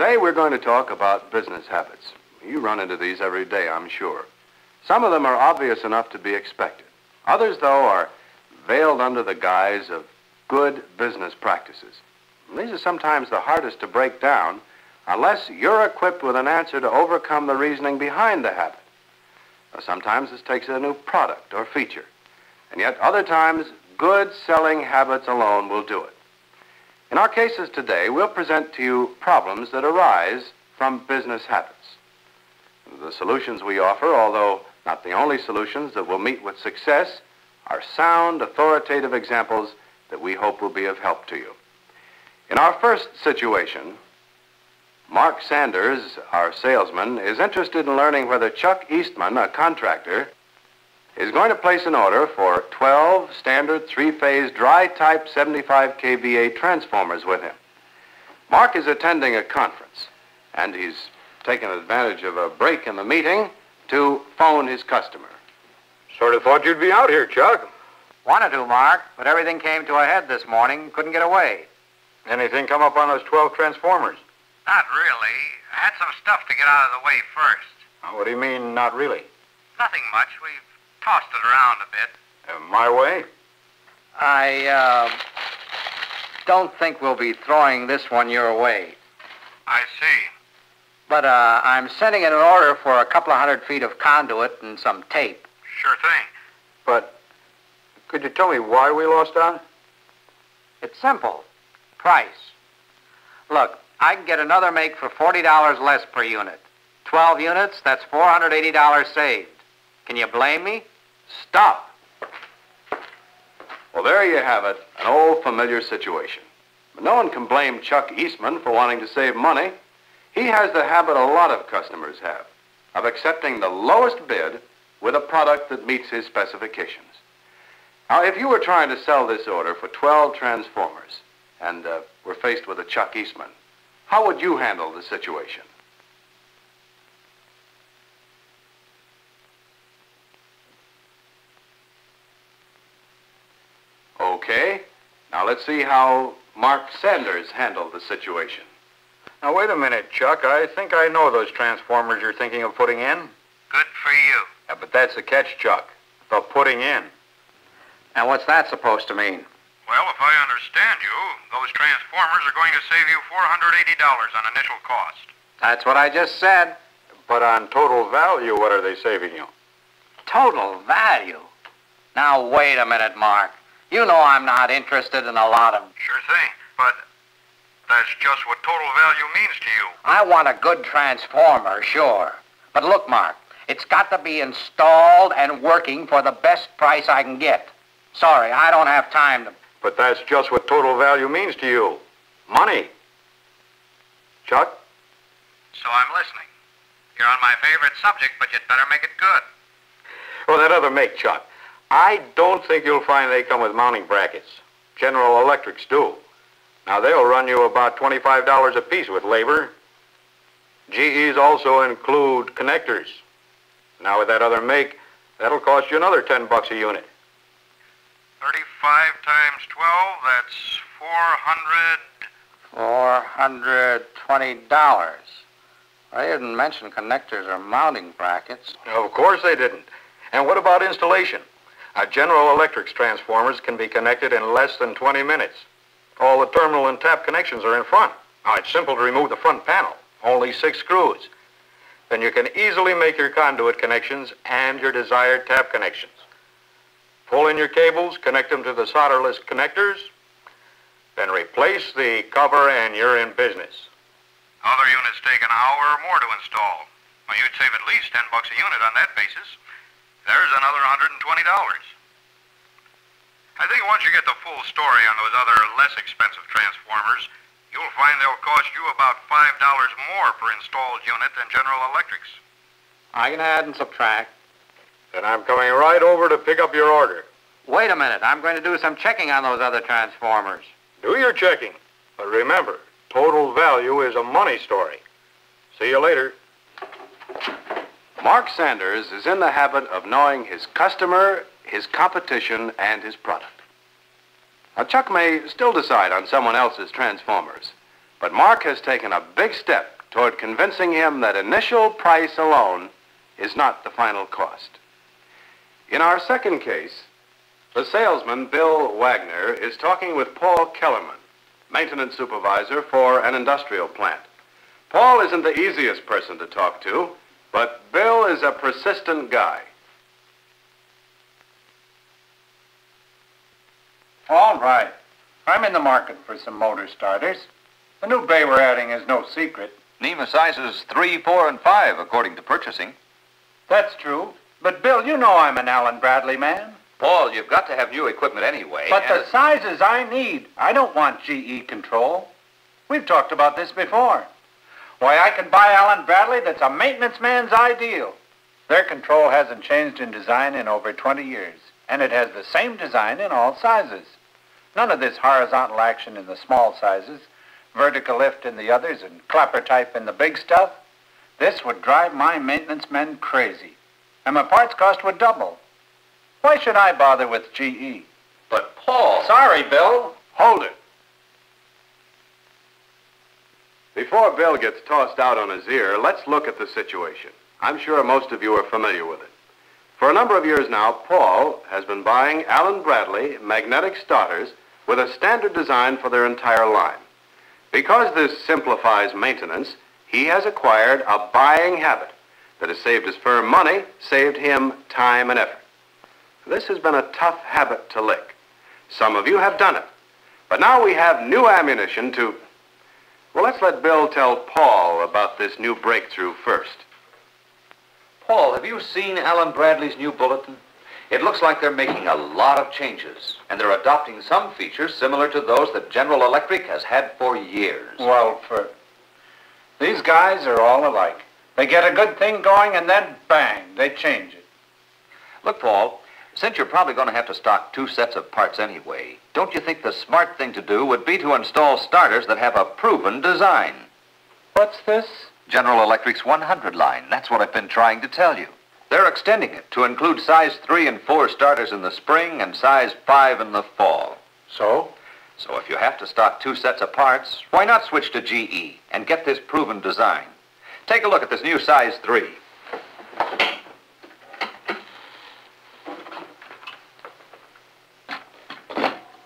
Today we're going to talk about business habits. You run into these every day, I'm sure. Some of them are obvious enough to be expected. Others, though, are veiled under the guise of good business practices. And these are sometimes the hardest to break down unless you're equipped with an answer to overcome the reasoning behind the habit. Now, sometimes this takes a new product or feature, and yet other times good selling habits alone will do it. In our cases today, we'll present to you problems that arise from business habits. The solutions we offer, although not the only solutions that will meet with success, are sound, authoritative examples that we hope will be of help to you. In our first situation, Mark Sanders, our salesman, is interested in learning whether Chuck Eastman, a contractor, is going to place an order for 12 standard three-phase dry-type 75 kVA transformers with him. Mark is attending a conference, and he's taken advantage of a break in the meeting to phone his customer. Sort of thought you'd be out here, Chuck. Wanted to, Mark, but everything came to a head this morning. Couldn't get away. Anything come up on those 12 transformers? Not really. I had some stuff to get out of the way first. Oh, what do you mean, not really? Nothing much. We've tossed it around a bit. My way? I don't think we'll be throwing this one your way. I see. But I'm sending in an order for a couple of 100 feet of conduit and some tape. Sure thing. But could you tell me why we lost out? It's simple. Price. Look, I can get another make for $40 less per unit. 12 units, that's $480 saved. Can you blame me? Stop! Well, there you have it, an old familiar situation. But no one can blame Chuck Eastman for wanting to save money. He has the habit a lot of customers have, of accepting the lowest bid with a product that meets his specifications. Now, if you were trying to sell this order for 12 transformers and were faced with a Chuck Eastman, how would you handle the situation? Okay, now let's see how Mark Sanders handled the situation. Now, wait a minute, Chuck. I think I know those transformers you're thinking of putting in. Good for you. Yeah, but that's the catch, Chuck. The putting in. And what's that supposed to mean? Well, if I understand you, those transformers are going to save you $480 on initial cost. That's what I just said. But on total value, what are they saving you? Total value. Now, wait a minute, Mark. You know I'm not interested in a lot of... Sure thing, but that's just what total value means to you. I want a good transformer, sure. But look, Mark, it's got to be installed and working for the best price I can get. Sorry, I don't have time to... But that's just what total value means to you. Money. Chuck? So I'm listening. You're on my favorite subject, but you'd better make it good. Oh, that other make, Chuck. I don't think you'll find they come with mounting brackets. General Electrics do. Now, they'll run you about $25 a piece with labor. GEs also include connectors. Now, with that other make, that'll cost you another $10 a unit. 35 times 12, that's $420. I didn't mention connectors or mounting brackets. Of course they didn't. And what about installation? General Electric's transformers can be connected in less than 20 minutes. All the terminal and tap connections are in front. Now, it's simple to remove the front panel. Only 6 screws. Then you can easily make your conduit connections and your desired tap connections. Pull in your cables, connect them to the solderless connectors, then replace the cover and you're in business. Other units take an hour or more to install. Well, you'd save at least $10 a unit on that basis. There's another $120. I think once you get the full story on those other less expensive transformers, you'll find they'll cost you about $5 more per installed unit than General Electric's. I can add and subtract. Then I'm coming right over to pick up your order. Wait a minute. I'm going to do some checking on those other transformers. Do your checking. But remember, total value is a money story. See you later. Mark Sanders is in the habit of knowing his customer, his competition, and his product. Now, Chuck may still decide on someone else's transformers, But Mark has taken a big step toward convincing him that initial price alone is not the final cost. In our second case, the salesman, Bill Wagner, is talking with Paul Kellerman, maintenance supervisor for an industrial plant. Paul isn't the easiest person to talk to, but Bill is a persistent guy. All right. I'm in the market for some motor starters. The new bay we're adding is no secret. NEMA sizes 3, 4, and 5, according to purchasing. That's true. But, Bill, you know I'm an Allen Bradley man. Paul, you've got to have new equipment anyway. But the sizes I need, I don't want GE control. We've talked about this before. Why, I can buy Allen Bradley that's a maintenance man's ideal. Their control hasn't changed in design in over 20 years, and it has the same design in all sizes. None of this horizontal action in the small sizes, vertical lift in the others, and clapper type in the big stuff. This would drive my maintenance men crazy, and my parts cost would double. Why should I bother with GE? But, Paul... Sorry, Bill. Hold it. Before Bill gets tossed out on his ear, let's look at the situation. I'm sure most of you are familiar with it. For a number of years now, Paul has been buying Allen Bradley magnetic starters with a standard design for their entire line. Because this simplifies maintenance, he has acquired a buying habit that has saved his firm money, saved him time and effort. This has been a tough habit to lick. Some of you have done it. But now we have new ammunition to... Well, let's let Bill tell Paul about this new breakthrough first. Paul, have you seen Allen Bradley's new bulletin? It looks like they're making a lot of changes, and they're adopting some features similar to those that General Electric has had for years. Well, these guys are all alike. They get a good thing going, and then, bang, they change it. Look, Paul, since you're probably going to have to stock 2 sets of parts anyway, don't you think the smart thing to do would be to install starters that have a proven design? What's this? General Electric's 100 line. That's what I've been trying to tell you. They're extending it to include size 3 and 4 starters in the spring and size 5 in the fall. So? So if you have to stock 2 sets of parts, why not switch to GE and get this proven design? Take a look at this new size 3.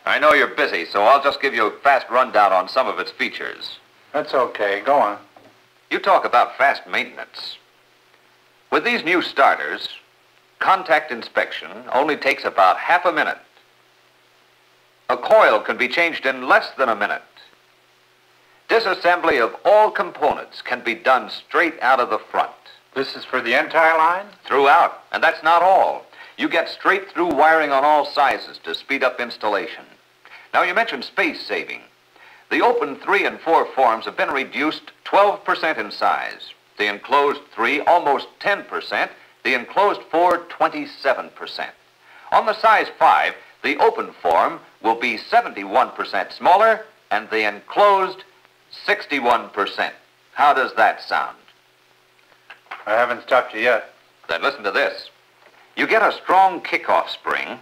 I know you're busy, so I'll just give you a fast rundown on some of its features. That's okay. Go on. You talk about fast maintenance. With these new starters, contact inspection only takes about half a minute. A coil can be changed in less than a minute. Disassembly of all components can be done straight out of the front. This is for the entire line? Throughout, and that's not all. You get straight through wiring on all sizes to speed up installation. Now, you mentioned space saving. The open 3 and 4 forms have been reduced 12% in size. The enclosed 3, almost 10%. The enclosed 4, 27%. On the size 5, the open form will be 71% smaller, and the enclosed 61%. How does that sound? I haven't stopped you yet. Then listen to this. You get a strong kickoff spring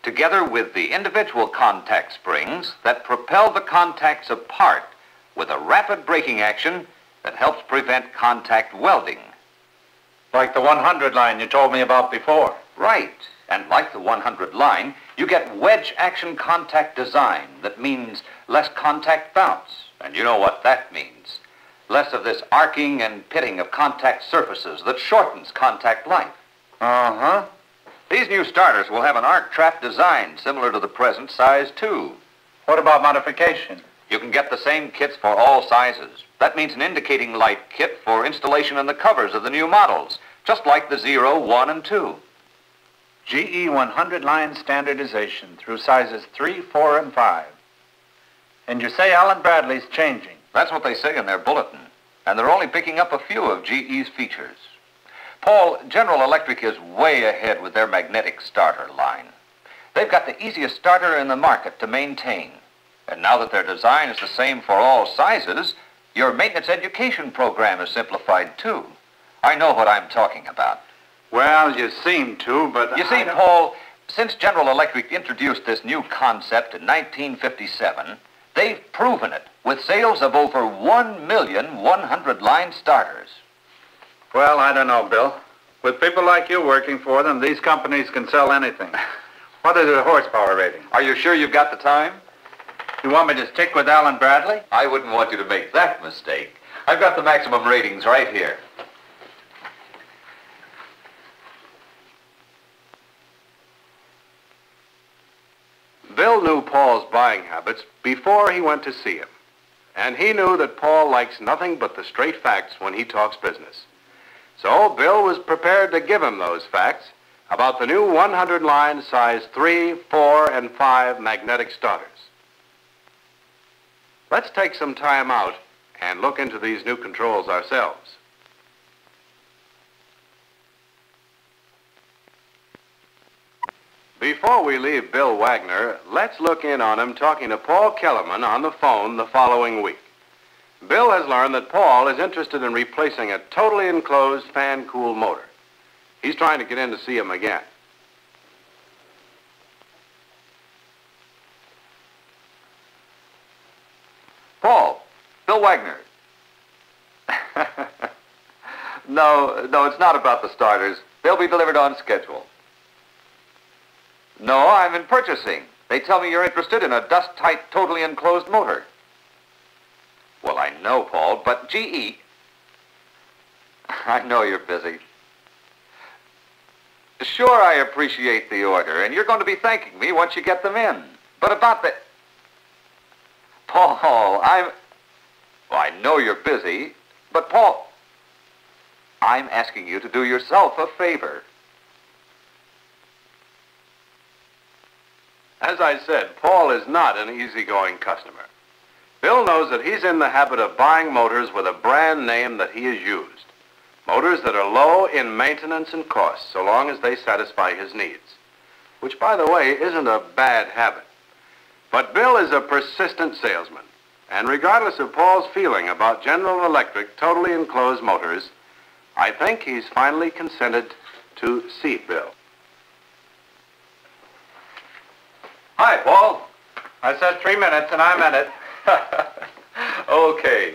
together with the individual contact springs that propel the contacts apart with a rapid braking action that helps prevent contact welding. Like the 100 line you told me about before. Right. And like the 100 line, you get wedge action contact design. That means less contact bounce. And you know what that means. Less of this arcing and pitting of contact surfaces that shortens contact life. Uh-huh. These new starters will have an arc trap design similar to the present size 2. What about modification? You can get the same kits for all sizes. That means an indicating light kit for installation in the covers of the new models, just like the 0, 1, and 2. GE 100 line standardization through sizes 3, 4, and 5. And you say Allen Bradley's changing. That's what they say in their bulletin. And they're only picking up a few of GE's features. Paul, General Electric is way ahead with their magnetic starter line. They've got the easiest starter in the market to maintain. And now that their design is the same for all sizes, your maintenance education program is simplified too. I know what I'm talking about. Well, you seem to, but You see, Paul, Since General Electric introduced this new concept in 1957, they've proven it with sales of over 1,100,000 line starters. Well, I don't know, Bill. With people like you working for them, these companies can sell anything. What is the horsepower rating? Are you sure you've got the time? You want me to stick with Allen Bradley? I wouldn't want you to make that mistake. I've got the maximum ratings right here. Bill knew Paul's buying habits before he went to see him. And he knew that Paul likes nothing but the straight facts when he talks business. So Bill was prepared to give him those facts about the new 100-line size 3, 4, and 5 magnetic starters. Let's take some time out and look into these new controls ourselves. Before we leave Bill Wagner, let's look in on him talking to Paul Kellerman on the phone the following week. Bill has learned that Paul is interested in replacing a totally enclosed fan-cooled motor. He's trying to get in to see him again. Paul, Bill Wagner. No, it's not about the starters. They'll be delivered on schedule. No, I'm in purchasing. They tell me you're interested in a dust-tight, totally enclosed motor. Well, I know, Paul, but GE... I know you're busy. Sure, I appreciate the order, and you're going to be thanking me once you get them in. But about the... Paul, Well, I know you're busy, but Paul... I'm asking you to do yourself a favor. As I said, Paul is not an easygoing customer. Bill knows that he's in the habit of buying motors with a brand name that he has used. Motors that are low in maintenance and cost, so long as they satisfy his needs. Which, by the way, isn't a bad habit. But Bill is a persistent salesman. And regardless of Paul's feeling about General Electric totally enclosed motors, I think he's finally consented to see Bill. Hi, Paul. I said 3 minutes, and I meant it. Okay.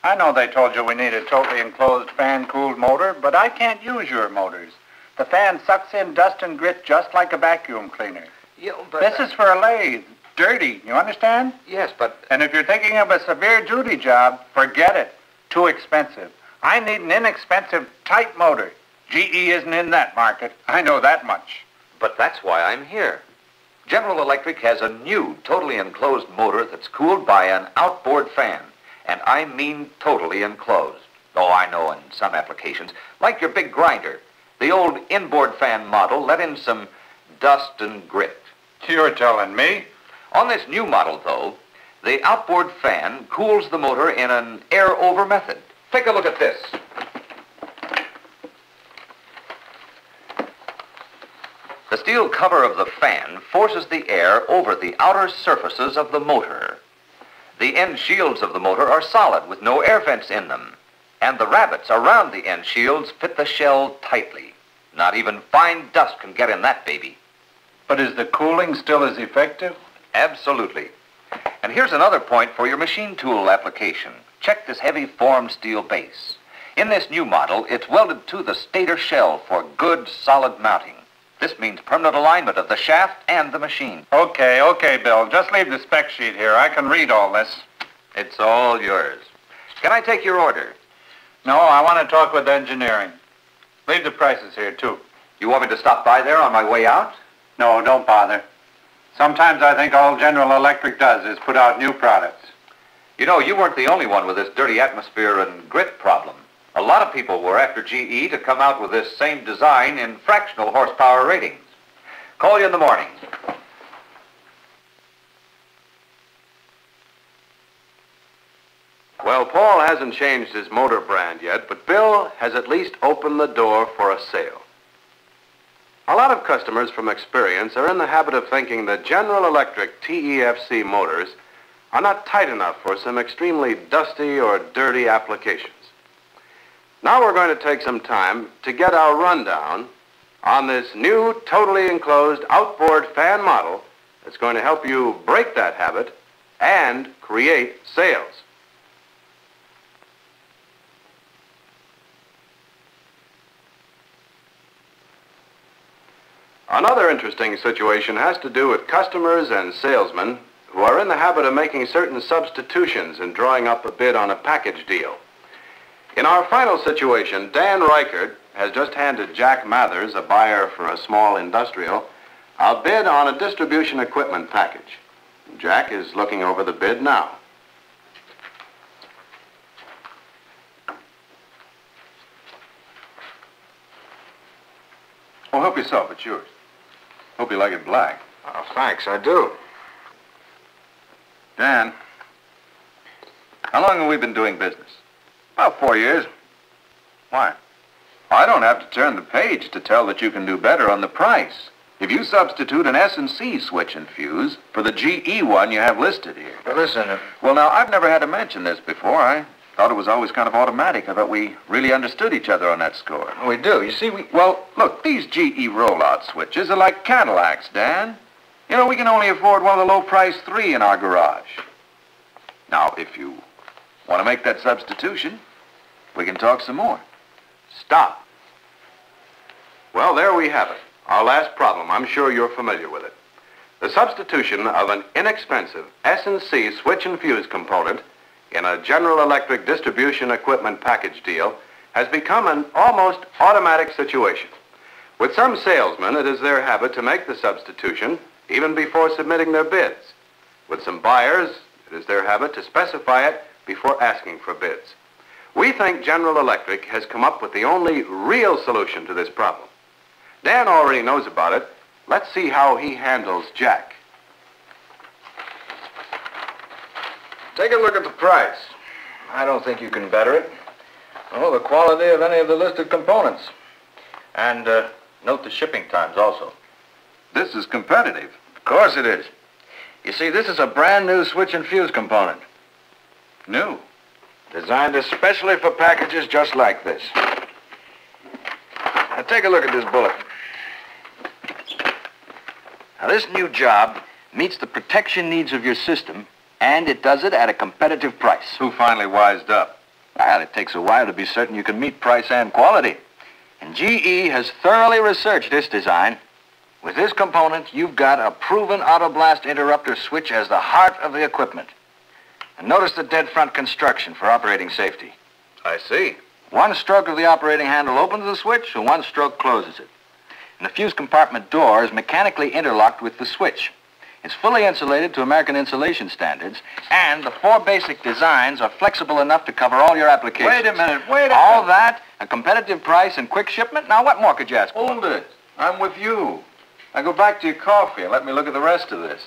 I know they told you we need a totally enclosed fan-cooled motor, but I can't use your motors. The fan sucks in dust and grit just like a vacuum cleaner. Yeah, but... This is for a lathe. Dirty, you understand? Yes, but... And if you're thinking of a severe duty job, forget it. Too expensive. I need an inexpensive, tight motor. GE isn't in that market. I know that much. But that's why I'm here. General Electric has a new, totally enclosed motor that's cooled by an outboard fan. And I mean totally enclosed. Oh, I know in some applications, like your big grinder, the old inboard fan model let in some dust and grit. You're telling me? On this new model, though, the outboard fan cools the motor in an air-over method. Take a look at this. The steel cover of the fan forces the air over the outer surfaces of the motor. The end shields of the motor are solid with no air vents in them, and the rabbets around the end shields fit the shell tightly. Not even fine dust can get in that baby. But is the cooling still as effective? Absolutely. And here's another point for your machine tool application. Check this heavy formed steel base. In this new model, it's welded to the stator shell for good, solid mounting. This means permanent alignment of the shaft and the machine. Okay, Bill. Just leave the spec sheet here. I can read all this. It's all yours. Can I take your order? No, I want to talk with engineering. Leave the prices here, too. You want me to stop by there on my way out? No, don't bother. Sometimes I think all General Electric does is put out new products. You know, you weren't the only one with this dirty atmosphere and grit problem. A lot of people were after GE to come out with this same design in fractional horsepower ratings. Call you in the morning. Well, Paul hasn't changed his motor brand yet, but Bill has at least opened the door for a sale. A lot of customers from experience are in the habit of thinking that General Electric TEFC motors are not tight enough for some extremely dusty or dirty applications. Now we're going to take some time to get our rundown on this new totally enclosed outboard fan model that's going to help you break that habit and create sales. Another interesting situation has to do with customers and salesmen who are in the habit of making certain substitutions and drawing up a bid on a package deal. In our final situation, Dan Reichert has just handed Jack Mathers, a buyer for a small industrial, a bid on a distribution equipment package. Jack is looking over the bid now. Oh, help yourself. It's yours. Hope you like it black. Oh, thanks, I do. Dan, how long have we been doing business? About 4 years. Why? I don't have to turn the page to tell that you can do better on the price. If you substitute an S&C switch and fuse for the GE one you have listed here. But listen, Well, now, I've never had to mention this before. I thought it was always kind of automatic. I thought we really understood each other on that score. we do. You see, Well, look, these GE rollout switches are like Cadillacs, Dan. You know, we can only afford one of the low-price 3 in our garage. Now, if you want to make that substitution, we can talk some more. Stop. Well, there we have it. Our last problem. I'm sure you're familiar with it. The substitution of an inexpensive S&C switch and fuse component in a General Electric distribution equipment package deal has become an almost automatic situation. With some salesmen, it is their habit to make the substitution even before submitting their bids. With some buyers, it is their habit to specify it before asking for bids. We think General Electric has come up with the only real solution to this problem. Dan already knows about it. Let's see how he handles Jack. take a look at the price. I don't think you can better it. Oh, the quality of any of the listed components. And note the shipping times also. This is competitive. Of course it is. You see, this is a brand new switch and fuse component. New. Designed especially for packages just like this. Now take a look at this bullet. Now this new job meets the protection needs of your system, and it does it at a competitive price. Who finally wised up? Well, it takes a while to be certain you can meet price and quality. And GE has thoroughly researched this design. With this component, you've got a proven auto-blast interrupter switch as the heart of the equipment. And notice the dead front construction for operating safety. I see. One stroke of the operating handle opens the switch, and one stroke closes it. And the fuse compartment door is mechanically interlocked with the switch. It's fully insulated to American insulation standards, and the four basic designs are flexible enough to cover all your applications. Wait a minute, wait a minute. All that, a competitive price and quick shipment? Now, what more could you ask for? Hold it. I'm with you. Now go back to your coffee and let me look at the rest of this.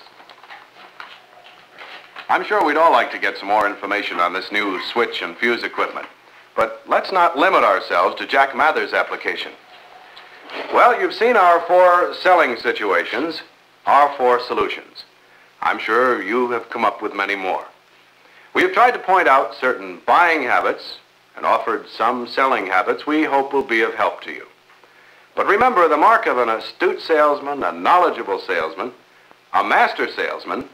I'm sure we'd all like to get some more information on this new switch and fuse equipment. But let's not limit ourselves to Jack Mather's application. Well, you've seen our 4 selling situations, our 4 solutions. I'm sure you have come up with many more. We have tried to point out certain buying habits and offered some selling habits we hope will be of help to you. But remember, the mark of an astute salesman, a knowledgeable salesman, a master salesman,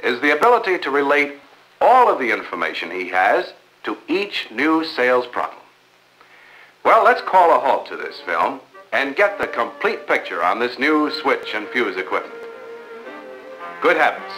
is the ability to relate all of the information he has to each new sales problem. Well, let's call a halt to this film and get the complete picture on this new switch and fuse equipment. Good habits.